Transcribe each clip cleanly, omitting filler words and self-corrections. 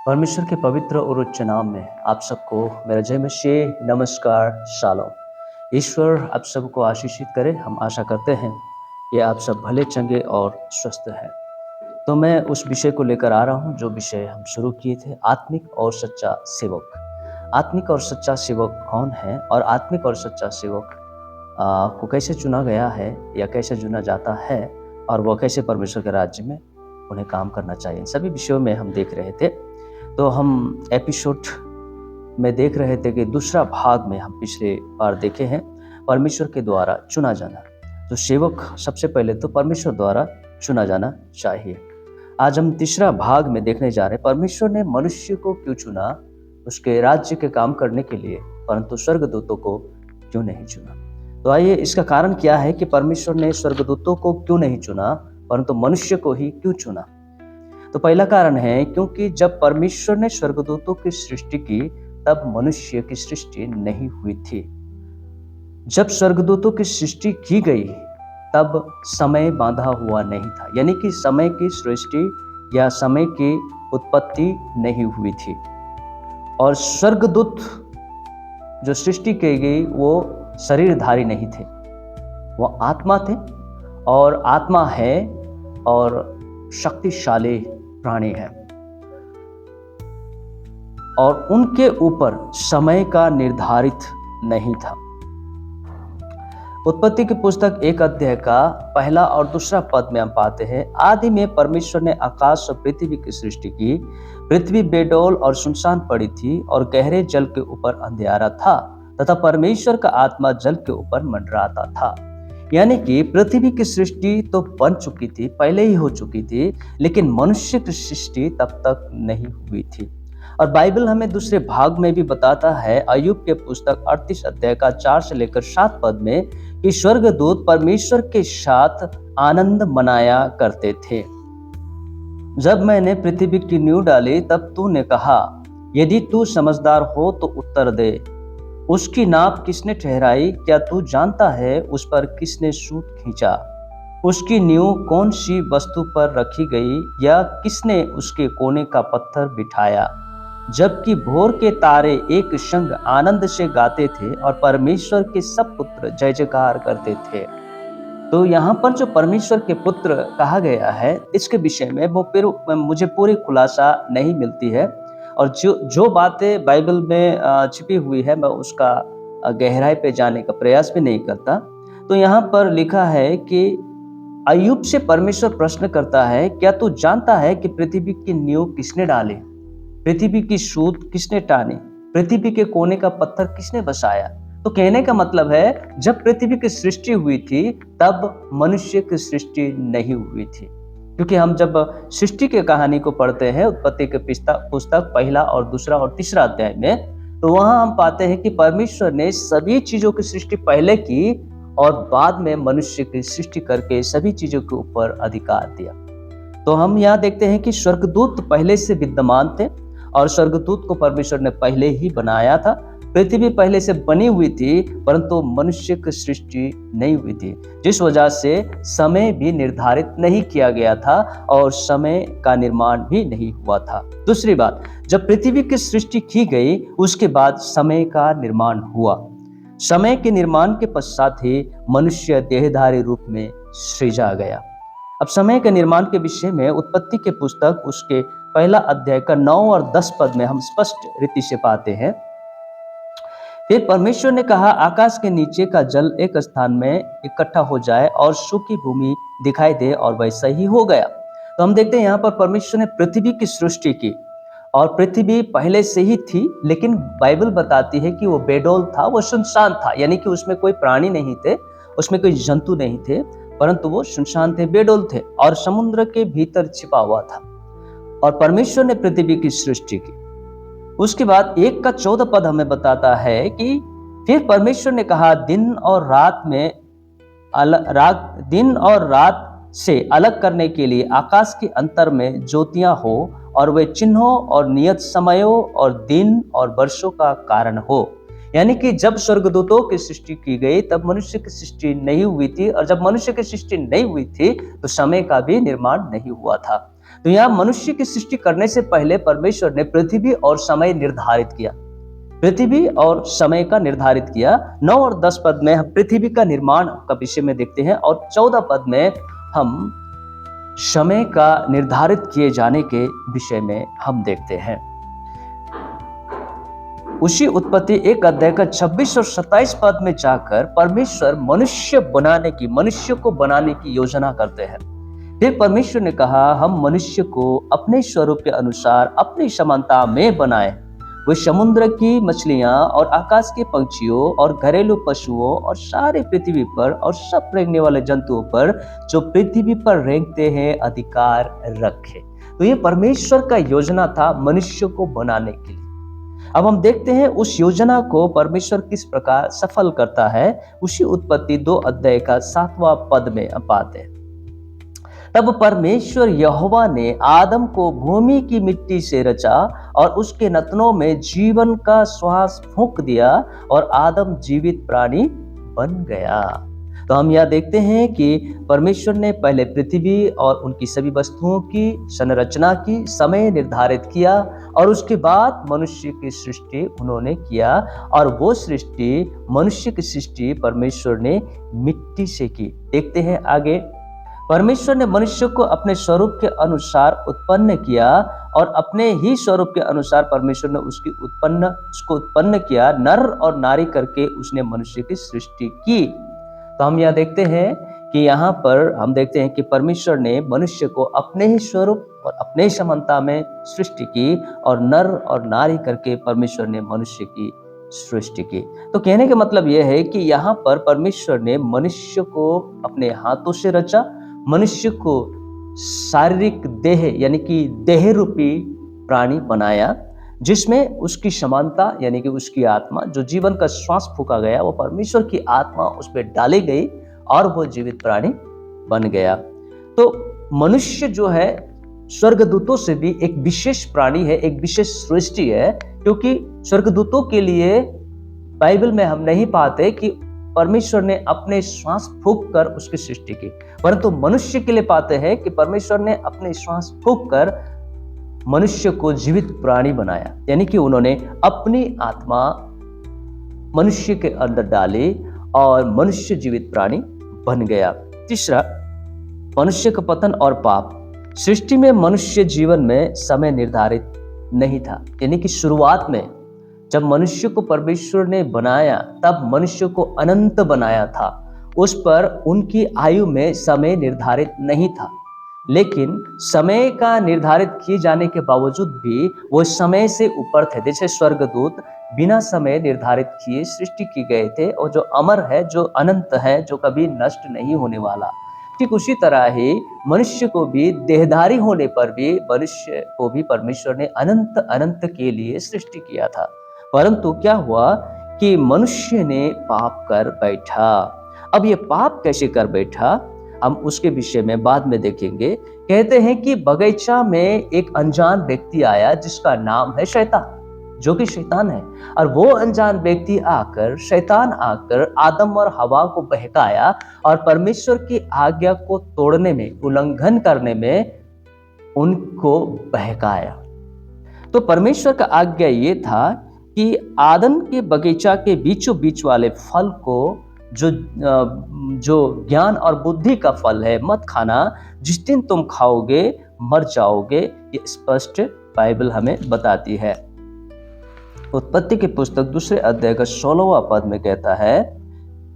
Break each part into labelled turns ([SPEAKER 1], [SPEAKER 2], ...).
[SPEAKER 1] परमेश्वर के पवित्र और उच्च नाम में आप सबको मेरा जय मसीह नमस्कार शालोम। ईश्वर आप सबको आशीषित करे। हम आशा करते हैं कि आप सब भले चंगे और स्वस्थ हैं। तो मैं उस विषय को लेकर आ रहा हूं जो विषय हम शुरू किए थे, आत्मिक और सच्चा सेवक। आत्मिक और सच्चा सेवक कौन है और आत्मिक और सच्चा सेवक को कैसे चुना गया है या कैसे चुना जाता है और वह कैसे परमेश्वर के राज्य में उन्हें काम करना चाहिए, इन सभी विषयों में हम देख रहे थे। तो हम एपिसोड में देख रहे थे कि दूसरा भाग में हम पिछले बार देखे हैं परमेश्वर के द्वारा चुना जाना। तो सेवक सबसे पहले तो परमेश्वर द्वारा चुना जाना चाहिए। आज हम तीसरा भाग में देखने जा रहे हैं परमेश्वर ने मनुष्य को क्यों चुना उसके राज्य के काम करने के लिए, परंतु स्वर्गदूतों को क्यों नहीं चुना। तो आइए, इसका कारण क्या है कि परमेश्वर ने स्वर्गदूतों को क्यों नहीं चुना परंतु मनुष्य को ही क्यों चुना। तो पहला कारण है क्योंकि जब परमेश्वर ने स्वर्गदूतों की सृष्टि की तब मनुष्य की सृष्टि नहीं हुई थी। जब स्वर्गदूतों की सृष्टि की गई तब समय बांधा हुआ नहीं था, यानी कि समय की सृष्टि या समय की उत्पत्ति नहीं हुई थी। और स्वर्गदूत जो सृष्टि की गई वो शरीरधारी नहीं थे, वो आत्मा थे और आत्मा है और शक्तिशाली प्राणी है और उनके ऊपर समय का निर्धारित नहीं था। उत्पत्ति की पुस्तक 1 अध्याय का पहला और दूसरा पद में हम पाते हैं, आदि में परमेश्वर ने आकाश और पृथ्वी की सृष्टि की। पृथ्वी बेडौल और सुनसान पड़ी थी और गहरे जल के ऊपर अंधियारा था तथा परमेश्वर का आत्मा जल के ऊपर मंडराता था। यानी कि पृथ्वी की सृष्टि तो बन चुकी थी, पहले ही हो चुकी थी, लेकिन मनुष्य की सृष्टि तब तक नहीं हुई थी। और बाइबल हमें दूसरे भाग में भी बताता है, अय्यूब के पुस्तक 38 अध्याय का 4 से लेकर 7 पद में, कि स्वर्गदूत परमेश्वर के साथ आनंद मनाया करते थे। जब मैंने पृथ्वी की नींव डाली तब तूने कहा, यदि तू समझदार हो तो उत्तर दे। उसकी नाप किसने ठहराई, क्या तू जानता है उस पर किसने सूत खींचा। उसकी नींव कौन सी वस्तु पर रखी गई या किसने उसके कोने का पत्थर बिठाया। जबकि भोर के तारे एक संग आनंद से गाते थे और परमेश्वर के सब पुत्र जय जयकार करते थे। तो यहाँ पर जो परमेश्वर के पुत्र कहा गया है इसके विषय में मुझे पूरी खुलासा नहीं मिलती है और जो बातें बाइबल में छिपी हुई है मैं उसका गहराई पे जाने का प्रयास भी नहीं करता। तो यहाँ पर लिखा है कि अय्यूब से परमेश्वर प्रश्न करता है, क्या तू जानता है कि पृथ्वी की नींव किसने डाली, पृथ्वी की सूत किसने टानी, पृथ्वी के कोने का पत्थर किसने बसाया। तो कहने का मतलब है जब पृथ्वी की सृष्टि हुई थी तब मनुष्य की सृष्टि नहीं हुई थी। क्योंकि हम जब सृष्टि के कहानी को पढ़ते हैं उत्पत्ति के पुस्तक पहला और दूसरा और तीसरा अध्याय में, तो वहां हम पाते हैं कि परमेश्वर ने सभी चीजों की सृष्टि पहले की और बाद में मनुष्य की सृष्टि करके सभी चीजों के ऊपर अधिकार दिया। तो हम यहाँ देखते हैं कि स्वर्गदूत पहले से विद्यमान थे और स्वर्गदूत को परमेश्वर ने पहले ही बनाया था। पृथ्वी पहले से बनी हुई थी परंतु मनुष्य की सृष्टि नहीं हुई थी, जिस वजह से समय भी निर्धारित नहीं किया गया था और समय का निर्माण भी नहीं हुआ था। दूसरी बात, जब पृथ्वी की सृष्टि की गई उसके बाद समय का निर्माण हुआ। समय के निर्माण के पश्चात ही मनुष्य देहधारी रूप में सृजा गया। अब समय के निर्माण के विषय में उत्पत्ति के पुस्तक उसके पहला अध्याय का 9 और 10 पद में हम स्पष्ट रीति से पाते हैं, फिर परमेश्वर ने कहा, आकाश के नीचे का जल एक स्थान में इकट्ठा हो जाए और सूखी भूमि दिखाई दे, और वैसा ही हो गया। तो हम देखते हैं यहाँ पर परमेश्वर ने पृथ्वी की सृष्टि की और पृथ्वी पहले से ही थी, लेकिन बाइबल बताती है कि वो बेडौल था, वो सुनसान था, यानी कि उसमें कोई प्राणी नहीं थे, उसमें कोई जंतु नहीं थे, परंतु वो सुनसान थे, बेडौल थे और समुद्र के भीतर छिपा हुआ था। और परमेश्वर ने पृथ्वी की सृष्टि की। उसके बाद 1 का 14 पद हमें बताता है कि फिर परमेश्वर ने कहा, दिन और रात से अलग करने के लिए आकाश के अंतर में ज्योतियां हो और वे चिन्हों और नियत समयों और दिन और वर्षों का कारण हो। यानी कि जब स्वर्गदूतों की सृष्टि की गई तब मनुष्य की सृष्टि नहीं हुई थी और जब मनुष्य की सृष्टि नहीं हुई थी तो समय का भी निर्माण नहीं हुआ था। तो यहाँ मनुष्य की सृष्टि करने से पहले परमेश्वर ने पृथ्वी और समय निर्धारित किया, पृथ्वी और समय का निर्धारित किया। 9 और 10 पद में हम पृथ्वी का निर्माण का विषय में देखते हैं और 14 पद में हम समय का निर्धारित किए जाने के विषय में हम देखते हैं। उसी उत्पत्ति 1 अध्याय का 26 और 27 पद में जाकर परमेश्वर मनुष्य को बनाने की योजना करते हैं। फिर परमेश्वर ने कहा, हम मनुष्य को अपने स्वरूप के अनुसार अपनी समानता में बनाए। वे समुद्र की मछलियां और आकाश के पंछियों और घरेलू पशुओं और सारे पृथ्वी पर और सब रेंगने वाले जंतुओं पर जो पृथ्वी पर रेंगते हैं अधिकार रखे। तो ये परमेश्वर का योजना था मनुष्य को बनाने के लिए। अब हम देखते हैं उस योजना को परमेश्वर किस प्रकार सफल करता है। उसी उत्पत्ति 2 अध्याय का 7वां पद में हम पाते हैं। तब परमेश्वर यहोवा ने आदम को भूमि की मिट्टी से रचा और उसके नथनों में जीवन का श्वास फूंक दिया और आदम जीवित प्राणी बन गया। तो हम यह देखते हैं कि परमेश्वर ने पहले पृथ्वी और उनकी सभी वस्तुओं की संरचना की, समय निर्धारित किया और उसके बाद मनुष्य की सृष्टि उन्होंने किया। और वो सृष्टि, मनुष्य की सृष्टि परमेश्वर ने मिट्टी से की। देखते हैं आगे। परमेश्वर ने मनुष्य को अपने स्वरूप के अनुसार उत्पन्न किया और अपने ही स्वरूप के अनुसार परमेश्वर ने उसको उत्पन्न किया, नर और नारी करके उसने मनुष्य की सृष्टि की। तो हम यह देखते हैं कि यहाँ पर हम देखते हैं कि परमेश्वर ने मनुष्य को अपने ही स्वरूप और अपने ही समानता में सृष्टि की और नर और नारी करके परमेश्वर ने मनुष्य की सृष्टि की। तो कहने का मतलब यह है कि यहाँ पर परमेश्वर ने मनुष्य को अपने हाथों से रचा, मनुष्य को शारीरिक देह यानी कि देह रूपी प्राणी बनाया, जिसमें उसकी समानता यानी कि उसकी आत्मा, जो जीवन का श्वास फूका गया, वो परमेश्वर की आत्मा उस पर डाली गई और वो जीवित प्राणी बन गया। तो मनुष्य जो है स्वर्गदूतों से भी एक विशेष प्राणी है, एक विशेष सृष्टि है, क्योंकि स्वर्गदूतों के लिए बाइबल में हम नहीं पाते कि परमेश्वर ने अपने श्वास फूंक कर उसकी सृष्टि की, परंतु मनुष्य के लिए पाते हैं कि परमेश्वर ने अपने श्वास फूंक कर मनुष्य को जीवित प्राणी बनाया, यानी कि उन्होंने अपनी आत्मा मनुष्य के अंदर डाली और मनुष्य जीवित प्राणी बन गया। तीसरा, मनुष्य का पतन और पाप। सृष्टि में मनुष्य जीवन में समय निर्धारित नहीं था, यानी कि शुरुआत में जब मनुष्य को परमेश्वर ने बनाया तब मनुष्य को अनंत बनाया था, उस पर उनकी आयु में समय निर्धारित नहीं था। लेकिन समय का निर्धारित किए जाने के बावजूद भी वो समय से ऊपर थे। जैसे स्वर्गदूत बिना समय निर्धारित किए सृष्टि की गए थे और जो अमर है, जो अनंत है, जो कभी नष्ट नहीं होने वाला। ठीक उसी तरह ही मनुष्य को भी देहधारी होने पर भी मनुष्य को भी परमेश्वर ने अनंत अनंत के लिए सृष्टि किया था। परंतु क्या हुआ कि मनुष्य ने पाप कर बैठा। अब ये पाप कैसे कर बैठा, हम उसके विषय में बाद में देखेंगे। कहते हैं कि बगीचा में एक अनजान व्यक्ति आया जिसका नाम है शैतान, जो कि शैतान है। और वो अनजान व्यक्ति शैतान आकर आदम और हवा को बहकाया और परमेश्वर की आज्ञा को तोड़ने में, उल्लंघन करने में उनको बहकाया। तो परमेश्वर का आज्ञा ये था कि आदम के बगीचा के बीचों बीच वाले फल को, जो ज्ञान और बुद्धि का फल है, मत खाना, जिस दिन तुम खाओगे मर जाओगे। ये स्पष्ट बाइबल हमें बताती है। उत्पत्ति की पुस्तक 2 अध्याय का 16वां पद में कहता है,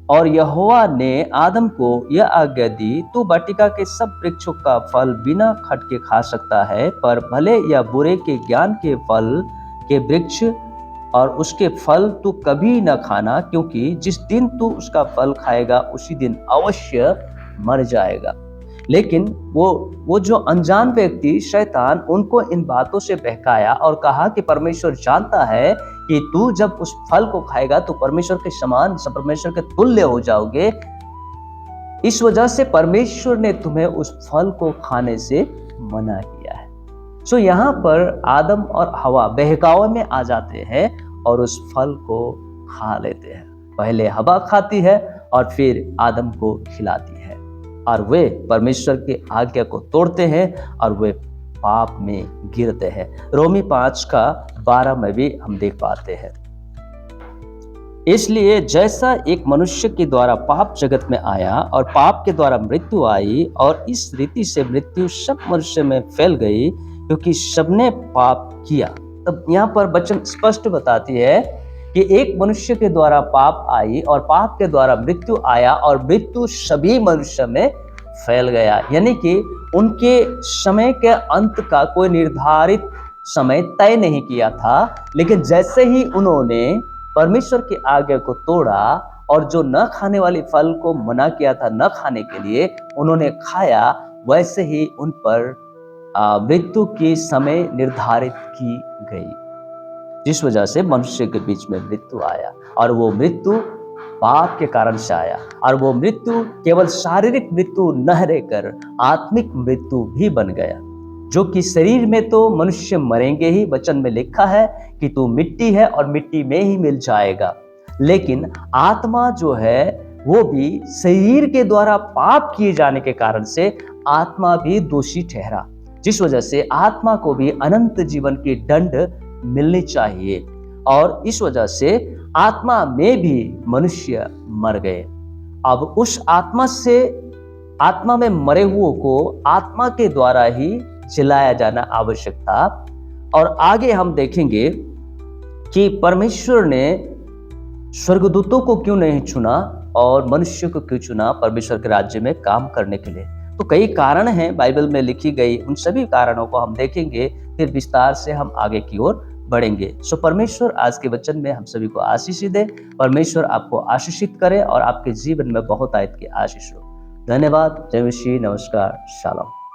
[SPEAKER 1] और यहोवा ने आदम को यह आज्ञा दी, तू वाटिका के सब वृक्षों का फल बिना खटके खा सकता है, पर भले या बुरे के ज्ञान के फल के वृक्ष और उसके फल तू कभी न खाना, क्योंकि जिस दिन तू उसका फल खाएगा उसी दिन अवश्य मर जाएगा। लेकिन वो जो अनजान व्यक्ति शैतान, उनको इन बातों से बहकाया और कहा कि परमेश्वर जानता है कि तू जब उस फल को खाएगा तो परमेश्वर के समान, परमेश्वर के तुल्य हो जाओगे। इस वजह से परमेश्वर ने तुम्हें उस फल को खाने से मना किया है। सो यहाँ पर आदम और हवा बहकावे में आ जाते हैं और उस फल को खा लेते हैं। पहले हवा खाती है और फिर आदम को खिलाती है, और वे परमेश्वर की आज्ञा को तोड़ते हैं और वे पाप में गिरते हैं। रोमी 5:12 में भी हम देख पाते हैं। इसलिए जैसा एक मनुष्य के द्वारा पाप जगत में आया और पाप के द्वारा मृत्यु आई, और इस रीति से मृत्यु सब मनुष्य में फैल गई क्योंकि सबने पाप किया। तब यहाँ पर वचन स्पष्ट बताती है कि एक मनुष्य के द्वारा पाप आई और पाप के द्वारा मृत्यु आया और मृत्यु सभी मनुष्य में फैल गया। यानी कि उनके समय के अंत का कोई निर्धारित समय तय नहीं किया था, लेकिन जैसे ही उन्होंने परमेश्वर की आज्ञा को तोड़ा और जो न खाने वाले फल को मना किया था न खाने के लिए, उन्होंने खाया, वैसे ही उन पर मृत्यु की समय निर्धारित की गई, जिस वजह से मनुष्य के बीच में मृत्यु आया। और वो मृत्यु पाप के कारण से आया, और वो मृत्यु केवल शारीरिक मृत्यु न रहकर आत्मिक मृत्यु भी बन गया, जो कि शरीर में तो मनुष्य मरेंगे ही, वचन में लिखा है कि तू मिट्टी है और मिट्टी में ही मिल जाएगा, लेकिन आत्मा जो है वो भी शरीर के द्वारा पाप किए जाने के कारण से आत्मा भी दोषी ठहरा, जिस वजह से आत्मा को भी अनंत जीवन की दंड मिलनी चाहिए। और इस वजह से आत्मा में भी मनुष्य मर गए। अब उस आत्मा में मरे हुओं को आत्मा के द्वारा ही जिलाया जाना आवश्यक था। और आगे हम देखेंगे कि परमेश्वर ने स्वर्गदूतों को क्यों नहीं चुना और मनुष्य को क्यों चुना परमेश्वर के राज्य में काम करने के लिए। तो कई कारण हैं बाइबल में लिखी गई, उन सभी कारणों को हम देखेंगे, फिर विस्तार से हम आगे की ओर बढ़ेंगे। सो परमेश्वर आज के वचन में हम सभी को आशीष दे। परमेश्वर आपको आशीषित करे और आपके जीवन में बहुत आयत की आशीष हो। धन्यवाद। जय मसीह। नमस्कार। शालोम।